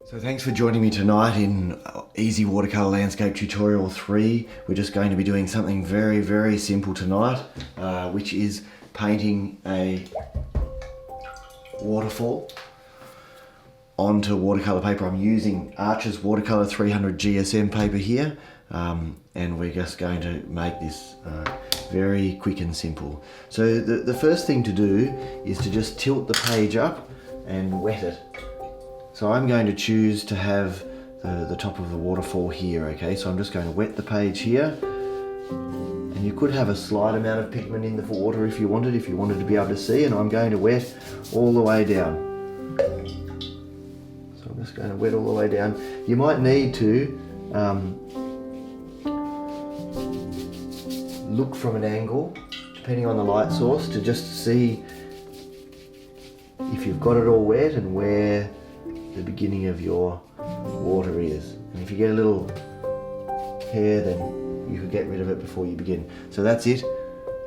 So thanks for joining me tonight in Easy Watercolour Landscape Tutorial 3. We're just going to be doing something very, very simple tonight, which is painting a waterfall onto watercolour paper. I'm using Arches Watercolour 300 GSM paper here, and we're just going to make this very quick and simple. So the first thing to do is to just tilt the page up and wet it. So I'm going to choose to have the top of the waterfall here, okay? So I'm just going to wet the page here. And you could have a slight amount of pigment in the water if you wanted to be able to see, and I'm going to wet all the way down. So I'm just going to wet all the way down. You might need to look from an angle, depending on the light source, to just see if you've got it all wet and where the beginning of your water is. And if you get a little hair, then you could get rid of it before you begin. So that's it.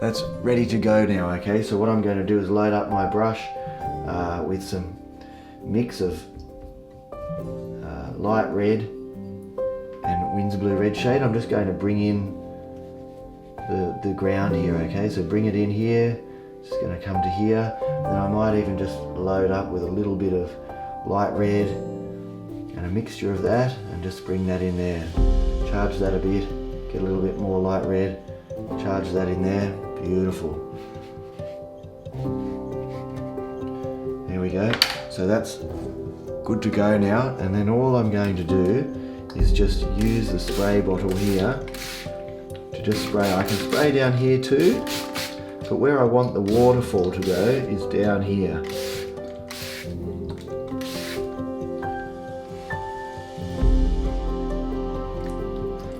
That's ready to go now, okay? So what I'm going to do is load up my brush with some mix of light red and Winsor blue red shade. I'm just going to bring in the ground here, okay? So bring it in here. It's going to come to here. Then I might even just load up with a little bit of light red and a mixture of that, and just bring that in there. Charge that a bit, get a little bit more light red, charge that in there. Beautiful. There we go. So that's good to go now, and then all I'm going to do is just use the spray bottle here to just spray. I can spray down here too, but where I want the waterfall to go is down here.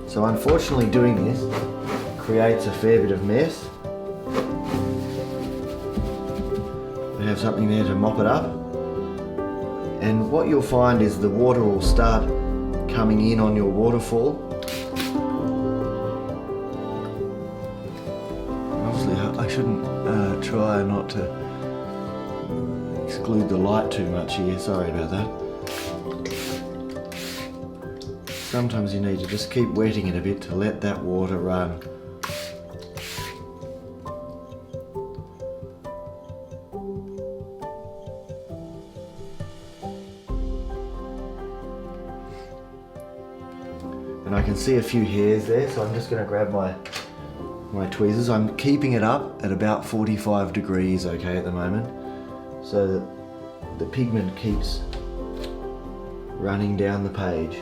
So unfortunately doing this creates a fair bit of mess. We have something there to mop it up. And what you'll find is the water will start coming in on your waterfall. Obviously I shouldn't try not to exclude the light too much here, sorry about that. Sometimes you need to just keep wetting it a bit to let that water run. And I can see a few hairs there, so I'm just going to grab my tweezers. I'm keeping it up at about 45 degrees, okay, at the moment, so that the pigment keeps running down the page.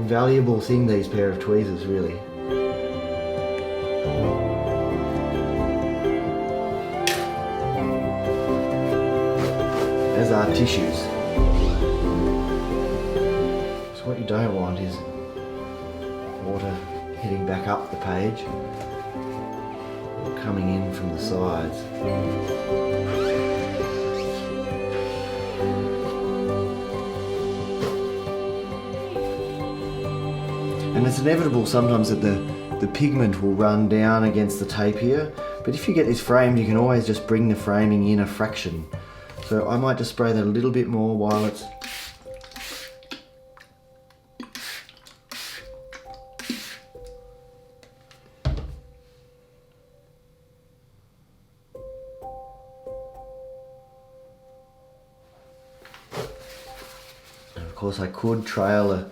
Valuable thing, these pair of tweezers, really. As are tissues. So what you don't want is water heading back up the page or coming in from the sides. And it's inevitable sometimes that the pigment will run down against the tape here, but if you get this framed, you can always just bring the framing in a fraction. So I might just spray that a little bit more while it's and of course I could trail a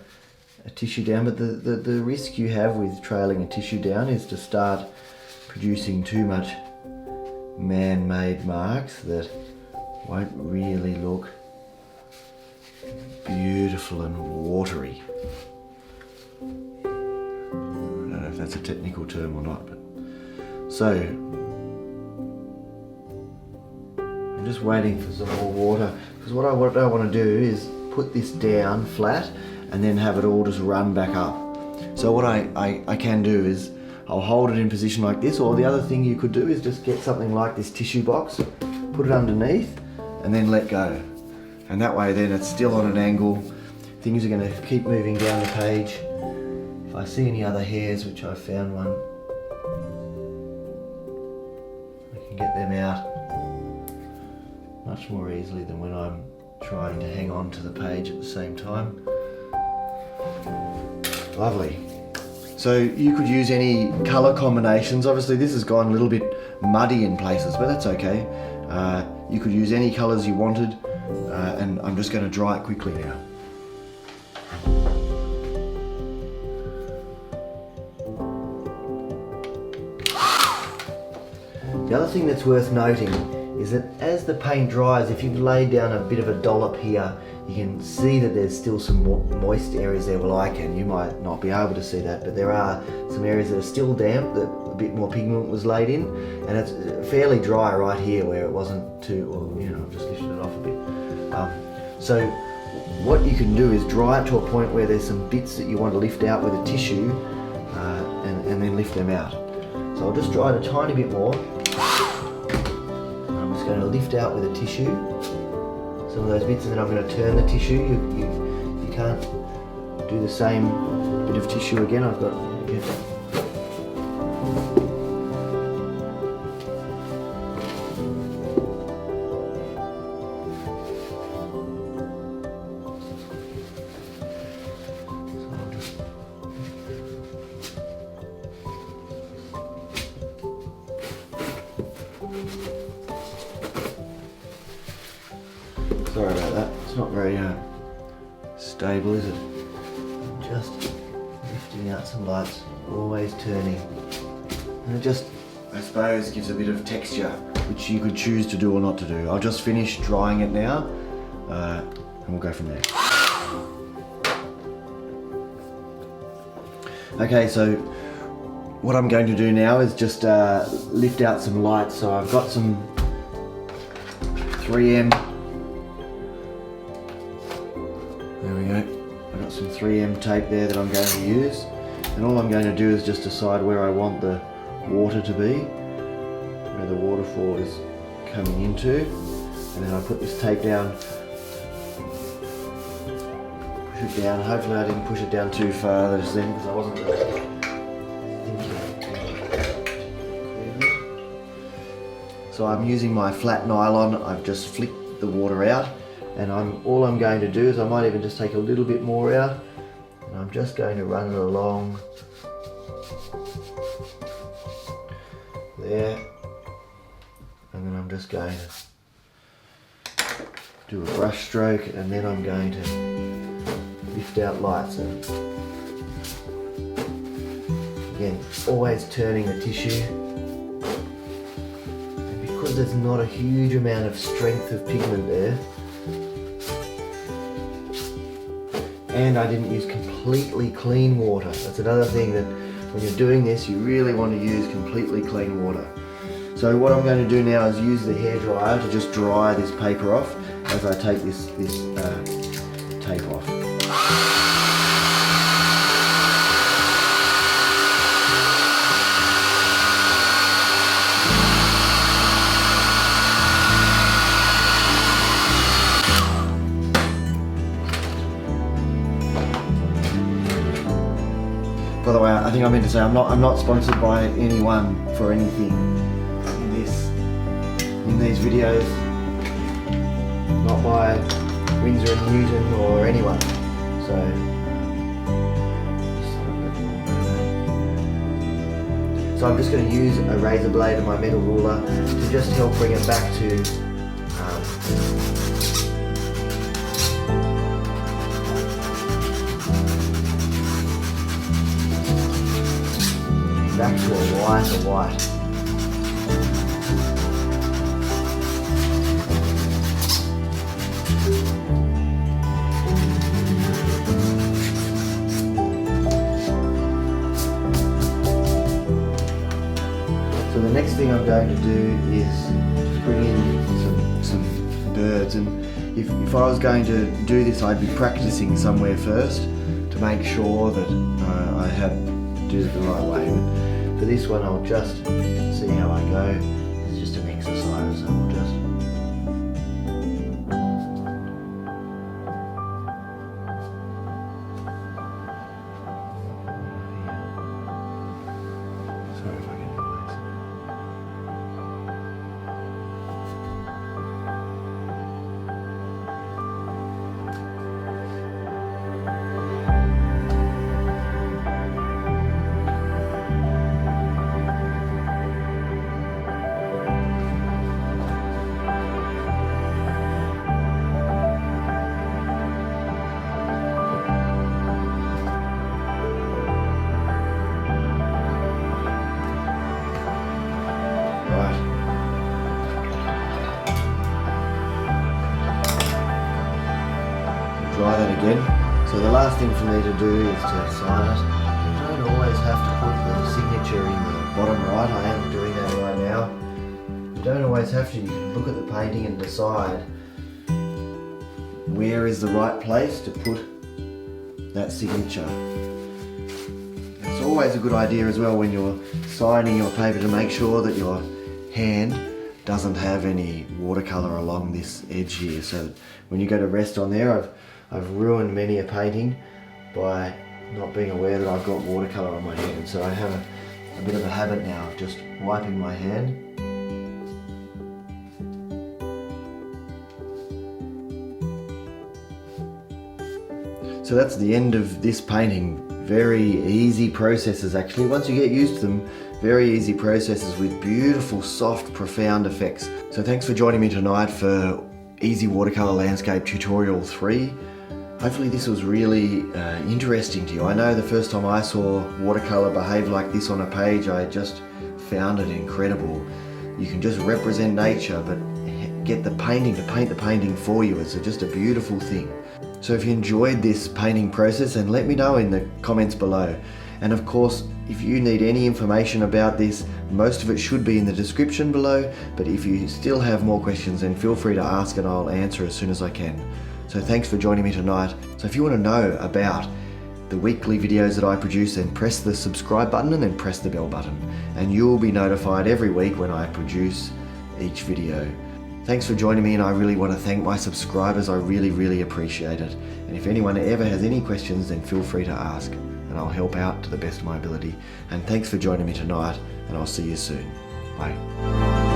tissue down, but the risk you have with trailing a tissue down is to start producing too much man-made marks that won't really look beautiful and watery. I don't know if that's a technical term or not, but so I'm just waiting for some more water, because what I want to do is put this down flat and then have it all just run back up. So what I can do is I'll hold it in position like this, or the other thing you could do is just get something like this tissue box, put it underneath and then let go. And that way then it's still on an angle things are going to keep moving down the page. If I see any other hairs, which I found one, I can get them out much more easily than when I'm trying to hang on to the page at the same time. Lovely. So you could use any colour combinations. Obviously this has gone a little bit muddy in places, but that's okay. You could use any colours you wanted, and I'm just going to dry it quickly now. The other thing that's worth noting is that as the paint dries, if you've laid down a bit of a dollop here, you can see that there's still some moist areas there. Well, I can. You might not be able to see that, but there are some areas that are still damp that a bit more pigment was laid in, and it's fairly dry right here where it wasn't too, or, you know, I've just lifted it off a bit. So what you can do is dry it to a point where there's some bits that you want to lift out with a tissue, and then lift them out. So I'll just dry it a tiny bit more. I'm just going to lift out with a tissue some of those bits, and then I'm going to turn the tissue. You can't do the same bit of tissue again. I've got sorry about that, it's not very stable, is it? I'm just lifting out some lights, always turning. And it just, I suppose, gives a bit of texture, which you could choose to do or not to do. I'll just finish drying it now, and we'll go from there. Okay, so what I'm going to do now is just lift out some lights. So I've got some 3M. There we go. I've got some 3M tape there that I'm going to use. And all I'm going to do is just decide where I want the water to be, where the waterfall is coming into. And then I put this tape down, push it down. Hopefully I didn't push it down too far just then, because I wasn't thinking. So I'm using my flat nylon. I've just flicked the water out, and all I'm going to do is I might even just take a little bit more out, and I'm just going to run it along there, and then I'm just going to do a brush stroke, and then I'm going to lift out lights. And again, always turning the tissue. And because there's not a huge amount of strength of pigment there, and I didn't use completely clean water. That's another thing, that when you're doing this, you really want to use completely clean water. So what I'm going to do now is use the hairdryer to just dry this paper off as I take this tape off. By the way, I think I meant to say I'm not sponsored by anyone for anything in these videos. Not by Winsor and Newton or anyone. So I'm just going to use a razor blade and my metal ruler to just help bring it back to a white. So the next thing I'm going to do is just bring in some birds, and if I was going to do this, I'd be practicing somewhere first to make sure that I had do it the right way. But for this one, I'll just see how I go. It's just an exercise, so we'll just Sorry if I get it nice. Dry that again. So the last thing for me to do is to sign it. You don't always have to put the signature in the bottom right. I am doing that right now. You don't always have to. You can look at the painting and decide where is the right place to put that signature. It's always a good idea as well when you're signing your paper to make sure that your hand doesn't have any watercolour along this edge here. So when you go to rest on there, I've ruined many a painting by not being aware that I've got watercolour on my hand. So I have a bit of a habit now of just wiping my hand. So that's the end of this painting. Very easy processes actually. Once you get used to them, very easy processes with beautiful, soft, profound effects. So thanks for joining me tonight for Easy Watercolour Landscape Tutorial 3. Hopefully this was really interesting to you. I know the first time I saw watercolour behave like this on a page, I just found it incredible. You can just represent nature, but get the painting to paint the painting for you. It's just a beautiful thing. So if you enjoyed this painting process, then let me know in the comments below. And of course, if you need any information about this, most of it should be in the description below, but if you still have more questions, then feel free to ask and I'll answer as soon as I can. So thanks for joining me tonight. So if you want to know about the weekly videos that I produce, then press the subscribe button and then press the bell button. And you'll be notified every week when I produce each video. Thanks for joining me, and I really want to thank my subscribers. I really appreciate it. And if anyone ever has any questions, then feel free to ask and I'll help out to the best of my ability. And thanks for joining me tonight, and I'll see you soon. Bye.